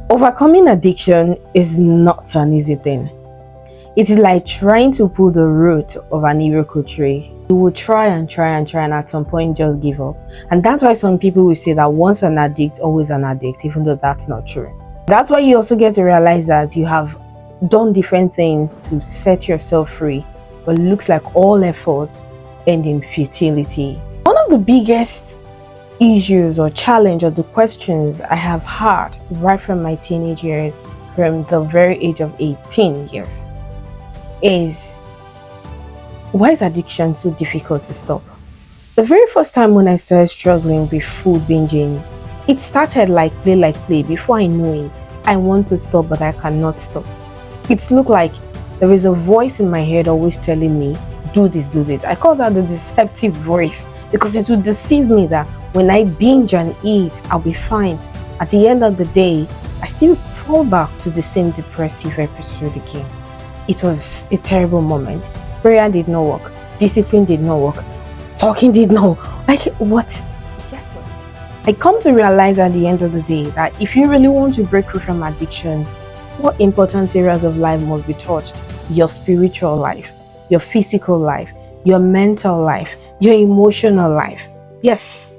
Overcoming addiction is not an easy thing. It is like trying to pull the root of an iroko tree. You will try and try and try, and at some point just give up. And that's why some people will say that once an addict, always an addict, even though that's not true. That's why you also get to realize that you have done different things to set yourself free, but it looks like all efforts end in futility. One of the biggest issues or challenge or the questions I have had right from my teenage years, from the very age of 18 years, is why is addiction so difficult to stop? The very first time when I started struggling with food binging, it started like play. Before I knew it, I want to stop, but I cannot stop. It looked like there is a voice in my head always telling me, do this, do this. I call that the deceptive voice, because it would deceive me that when I binge and eat, I'll be fine. At the end of the day, I still fall back to the same depressive episode again. It was a terrible moment. Prayer did not work. Discipline did not work. Talking did not work. Like, what? Guess what? I come to realize at the end of the day that if you really want to break free from addiction, 4 important areas of life must be touched. Your spiritual life, your physical life, your mental life, your emotional life. Yes,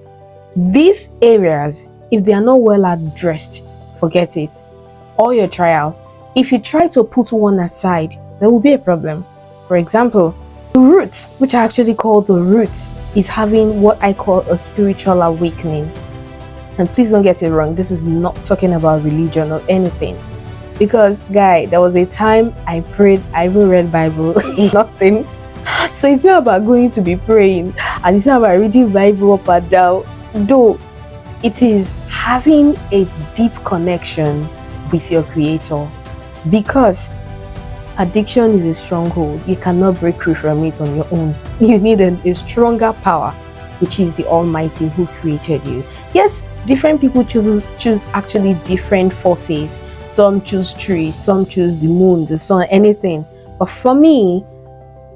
these areas, if they are not well addressed, forget it. Or your trial. If you try to put one aside, there will be a problem. For example, the root, which I actually call the root, is having what I call a spiritual awakening. And please don't get it wrong, this is not talking about religion or anything. Because, guy, there was a time I prayed, I even read Bible, nothing. So it's not about going to be praying, and it's not about reading Bible up and down. Though it is having a deep connection with your Creator, because addiction is a stronghold. You cannot break free from it on your own. You need a stronger power, which is the Almighty who created you. Yes, different people choose actually different forces. Some choose trees, some choose the moon, the sun, anything. But for me,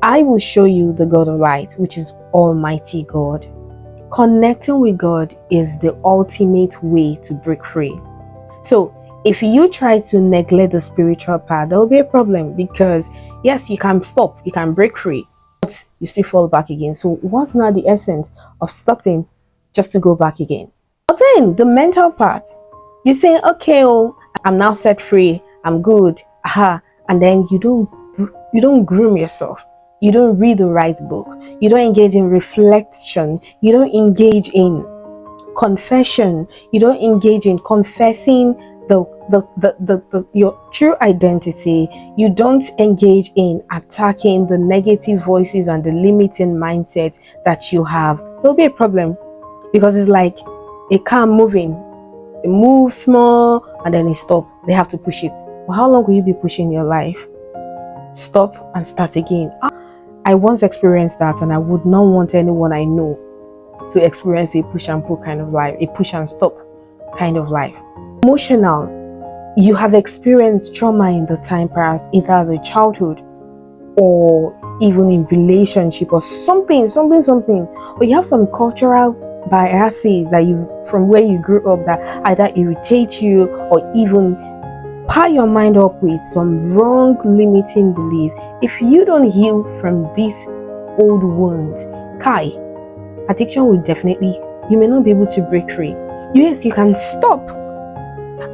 I will show you the God of light, which is Almighty God. Connecting with God is the ultimate way to break free. So if you try to neglect the spiritual part, there will be a problem, because yes, you can stop, you can break free, but you still fall back again. So what's now the essence of stopping just to go back again? But then the mental part, you say, okay, oh, I'm now set free, I'm good, and then you don't groom yourself. You don't read the right book. You don't engage in reflection. You don't engage in confession. You don't engage in confessing your true identity. You don't engage in attacking the negative voices and the limiting mindset that you have. There'll be a problem, because it's like a car moving. It moves small and then it stops. They have to push it. Well, how long will you be pushing your life? Stop and start again. I once experienced that, and I would not want anyone I know to experience a push and pull kind of life, a push and stop kind of life. Emotional. You have experienced trauma in the time past, either as a childhood or even in relationship or something. Or you have some cultural biases that from where you grew up that either irritate you or even pile your mind up with some wrong limiting beliefs. If you don't heal from these old wounds, addiction will definitely, you may not be able to break free. Yes, you can stop,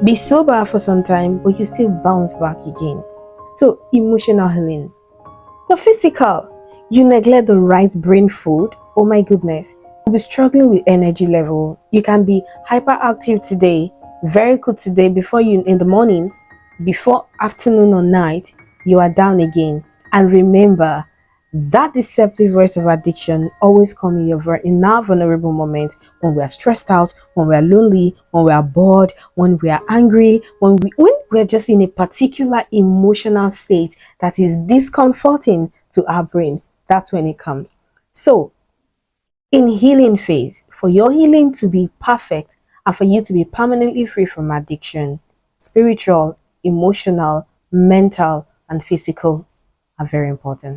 be sober for some time, but you still bounce back again. So emotional healing. The physical, you neglect the right brain food, oh my goodness, you'll be struggling with energy level. You can be hyperactive today, very good today, before you in the morning, before afternoon or night, you are down again. And remember, that deceptive voice of addiction always comes in our vulnerable moments, when we are stressed out, when we are lonely, when we are bored, when we are angry, when we're just in a particular emotional state that is discomforting to our brain. That's when it comes. So in healing phase, for your healing to be perfect and for you to be permanently free from addiction, spiritual, emotional, mental, and physical are very important.